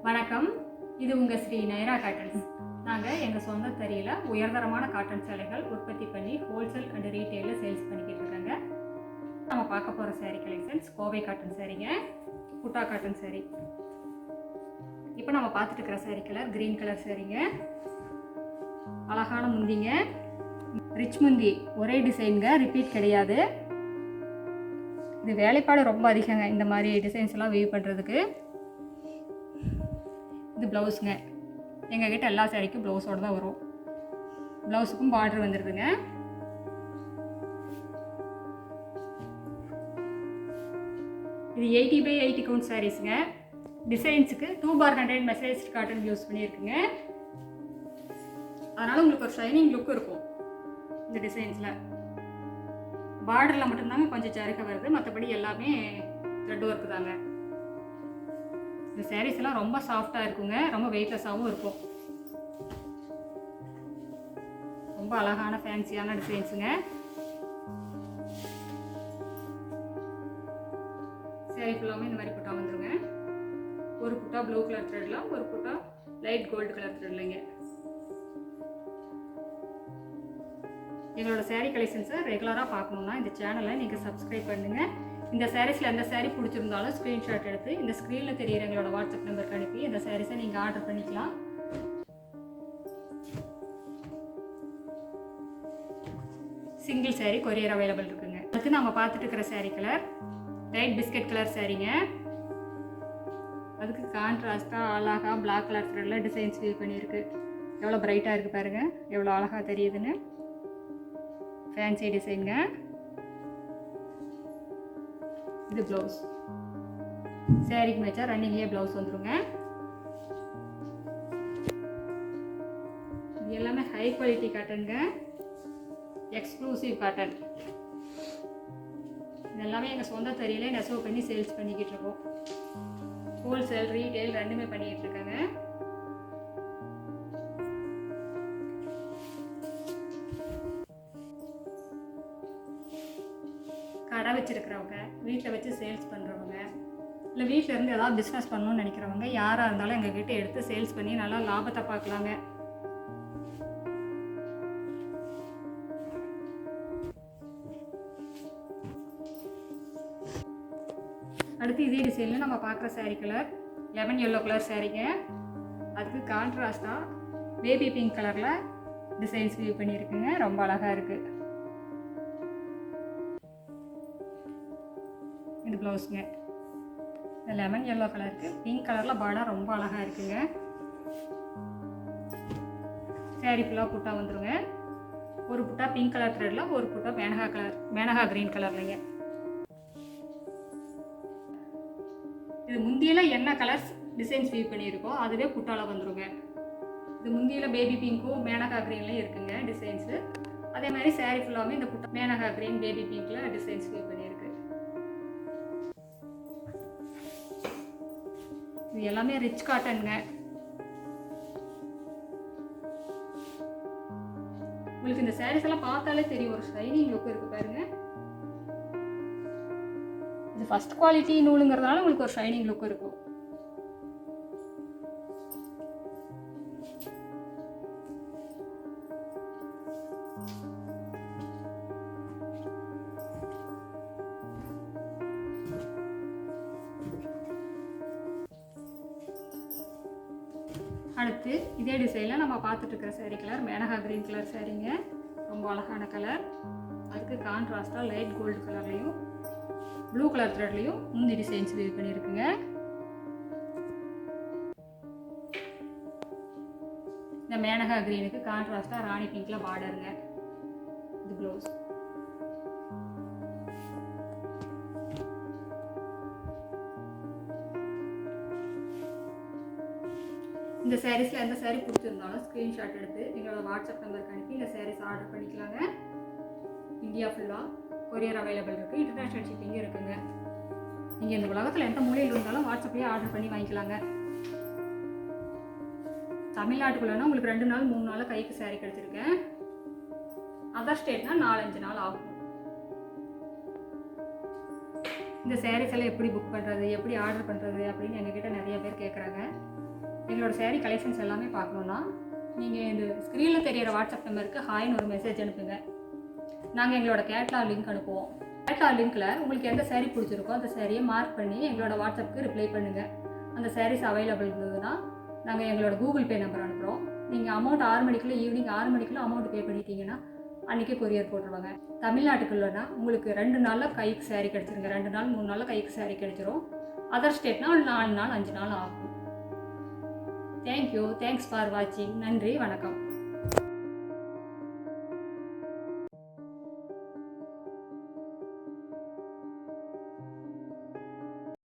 வணக்கம். இது உங்கள் ஸ்ரீ நைரா காட்டன்ஸ். நாங்கள் எங்கள் சொந்த தறியில் உயர்தரமான காட்டன் சேலைகள் உற்பத்தி பண்ணி ஹோல்சேல் அண்ட் ரீட்டெயிலில் சேல்ஸ் பண்ணிக்கிட்டு இருக்காங்க. நம்ம பார்க்க போகிற சாரீ கலெக்ஷன்ஸ் கோவை காட்டன் சாரீங்க, புட்டா காட்டன் சாரீ. இப்போ நம்ம பார்த்துட்டு இருக்கிற சாரீ கலர் க்ரீன் கலர் சாரீங்க. அழகான முந்திங்க, ரிச் முந்தி, ஒரே டிசைனுங்க, ரிப்பீட் கிடையாது. இது வேலைப்பாடு ரொம்ப அதிகங்க இந்த மாதிரி டிசைன்ஸ் எல்லாம் வீவ் பண்ணுறதுக்கு. இது ப்ளவுஸுங்க. எங்ககிட்ட எல்லா சாரிக்கும் ப்ளவுஸோடு தான் வரும். ப்ளவுஸுக்கும் பார்டர் வந்துடுதுங்க. இது 80x80 கவுண்ட் சாரீஸுங்க. டிசைன்ஸுக்கு 2/100 மெசேஜ் காட்டன் யூஸ் பண்ணியிருக்குங்க. அதனால் உங்களுக்கு ஒரு ஷைனிங் லுக் இருக்கும் இந்த டிசைன்ஸில். பார்டரில் மட்டும்தாங்க கொஞ்சம் சருக வருது, மற்றபடி எல்லாமே த்ரெட் ஒர்க்கு தாங்க. இந்த சாரீஸ் எல்லாம் ரொம்ப சாஃப்டாக இருக்குங்க, ரொம்ப வெயிட்லெஸ்ஸாகவும் இருக்கும். ரொம்ப அழகான ஃபேன்சியான டிசைன்ஸுங்க. சாரீ ஃபுல்லாமே இந்த மாதிரி புட்டா வந்துருங்க. ஒரு புட்டா ப்ளூ கலர் த்ரெட்ல, ஒரு புட்டா லைட் கோல்டு கலர் த்ரெட்லைங்க. எங்களோட சாரீ கலெக்ஷன்ஸை ரெகுலராக பார்க்கணுன்னா இந்த சேனலை நீங்கள் சப்ஸ்கிரைப் பண்ணுங்கள். இந்த சாரீஸில் எந்த சாரீ பிடிச்சிருந்தாலும் ஸ்க்ரீன்ஷாட் எடுத்து இந்த ஸ்க்ரீனில் தெரிகிற எங்களோட வாட்ஸ்அப் நம்பருக்கு அனுப்பி இந்த சாரீஸை நீங்கள் ஆர்டர் பண்ணிக்கலாம். சிங்கிள் சாரீ கொரியர் அவைலபிள் இருக்குங்க. அடுத்து நம்ம பார்த்துட்டு இருக்கிற sari colour light biscuit colour சாரீங்க. அதுக்கு கான்ட்ராஸ்டாக அழகாக பிளாக் கலர் த்ரெட்ல டிசைன்ஸ் வீவ் பண்ணியிருக்கு. எவ்வளோ பிரைட்டாக இருக்குது பாருங்கள், எவ்வளோ அழகாக தெரியுதுன்னு. ஃபேன்சி டிசைனுங்க. இது ப்ளவுஸ். சாரீக்கு மேட்சாக ரன்னிங்லேயே ப்ளவுஸ் வந்துருங்க. இது எல்லாமே ஹை குவாலிட்டி காட்டனுங்க, எக்ஸ்க்ளூசிவ் காட்டன். இது எல்லாமே எங்கள் சொந்த தறியிலே நெசவு பண்ணி சேல்ஸ் பண்ணிக்கிட்டு இருக்கோம். ஹோல்சேல் ரீட்டெயில் ரெண்டுமே பண்ணிக்கிட்டு இருக்காங்க. கடை வச்சுருக்கிறவங்க, வீட்டில் வச்சு சேல்ஸ் பண்ணுறவங்க, இல்லை வீட்டில் இருந்து ஏதாவது பிஸ்னஸ் பண்ணணும்னு நினைக்கிறவங்க யாராக இருந்தாலும் எங்ககிட்ட எடுத்து சேல்ஸ் பண்ணி நல்லா லாபத்தை பார்க்கலாங்க. அடுத்து இதே டிசைனில் நம்ம பார்க்குற sari colour lemon yellow colour சாரீங்க. அதுக்கு கான்ட்ராஸ்டாக பேபி பிங்க் கலரில் டிசைன்ஸ் வீவ் பண்ணியிருக்குங்க. ரொம்ப அழகாக இருக்குது. இது ப்ளவுஸுங்க. இந்த லெமன் எல்லோ கலருக்கு பிங்க் கலரில் பார்டர் ரொம்ப அழகாக இருக்குங்க. சாரீ ஃபுல்லாக புட்டா வந்துருங்க. ஒரு புட்டா பிங்க் கலர் த்ரெட்டில், ஒரு புட்டா மேனகா க்ரீன் கலர்லைங்க. இது முந்தியில் என்ன கலர்ஸ் டிசைன்ஸ் வீவ் பண்ணியிருக்கோ அதுவே புட்டாவில் வந்துருங்க. இது முந்தியில் பேபி பிங்க்கும் மேனகா க்ரீன்லேயும் இருக்குங்க டிசைன்ஸு. அதே மாதிரி சாரீ ஃபுல்லாமே இந்த புட்டா மேனகா க்ரீன் பேபி பிங்க்கில் டிசைன்ஸ் வீவ் பண்ணியிருக்கு. இது எல்லாமே ரிச் காட்டனுங்க. உங்களுக்கு இந்த சாரீஸ் எல்லாம் பார்த்தாலே தெரியும், ஒரு ஷைனிங் லுக் இருக்கு பாருங்க. இது ஃபர்ஸ்ட் குவாலிட்டி நூலுங்கிறதுனால உங்களுக்கு ஒரு ஷைனிங் லுக் இருக்கும். அடுத்து இதே டிசைனில் நம்ம பார்த்துட்டு இருக்கிற sari colour Menaka green colour சாரீங்க. ரொம்ப அழகான கலர். அதுக்கு கான்ட்ராஸ்டாக லைட் கோல்டு கலர்லையும் ப்ளூ கலர் த்ரெட்லையும் முந்தி டிசைன்ஸ் வீவ் பண்ணியிருக்குங்க. இந்த மேனகா க்ரீனுக்கு கான்ட்ராஸ்டாக ராணி பிங்க்ல பார்டருங்க. இது ப்ளவுஸ். இந்த சாரீஸில் எந்த சாரீ பிடிச்சிருந்தாலும் ஸ்க்ரீன்ஷாட் எடுத்து எங்களோட வாட்ஸ்அப் நம்பருக்கு அனுப்பி இந்த சாரீஸ் ஆர்டர் பண்ணிக்கலாங்க. இந்தியா ஃபுல்லாக கொரியர் அவைலபிள் இருக்குது. இன்டர்நேஷ்னல் ஷிப்பிங்கும் இருக்குங்க. நீங்கள் இந்த உலகத்தில் எந்த மூலையில் இருந்தாலும் வாட்ஸ்அப்லேயே ஆர்டர் பண்ணி வாங்கிக்கலாங்க. தமிழ்நாட்டுக்குள்ளேனா உங்களுக்கு 2 நாள் 3 நாள் கைக்கு சாரீ கிடச்சிருக்கேன். அதர் ஸ்டேட்னா 4-5 நாள் ஆகும். இந்த சாரீஸ் எல்லாம் எப்படி புக் பண்ணுறது, எப்படி ஆர்டர் பண்ணுறது அப்படின்னு எங்ககிட்ட நிறைய பேர் கேட்குறாங்க. எங்களோட saree கலெக்ஷன்ஸ் எல்லாமே பார்க்கணுன்னா நீங்கள் இந்த ஸ்க்ரீனில் தெரியிற வாட்ஸ்அப் நம்பருக்கு ஹாய்னு ஒரு மெசேஜ் அனுப்புங்க. நாங்கள் எங்களோட கேட்லாக் லிங்க் அனுப்புவோம். கேட்லாக் லிங்க்கில் உங்களுக்கு எந்த saree பிடிச்சிருக்கோ அந்த சாரியை மார்க் பண்ணி எங்களோட வாட்ஸ்அப்புக்கு ரிப்ளை பண்ணுங்கள். அந்த sarees அவைலபிள் இருந்ததுன்னா நாங்கள் எங்களோட கூகுள் பே நம்பர் அனுப்புகிறோம். நீங்கள் அமௌண்ட் 6 மணிக்குள்ளே ஈவினிங் 6 மணிக்குள்ளே அமௌண்ட் பே பண்ணிட்டீங்கன்னா அன்றைக்கி கொரியர் போட்டுருவாங்க. தமிழ்நாட்டுக்குள்ளனா உங்களுக்கு 2 நாளில் கைக்கு saree கிடச்சிருங்க. 2 நாள் 3 நாளில் கைக்கு saree கிடச்சிரும். அதர் ஸ்டேட்னா 4 நாள் 5 நாள் ஆகும். தேங்க்யூ. தேங்க்ஸ் ஃபார் வாட்சிங். நன்றி, வணக்கம்.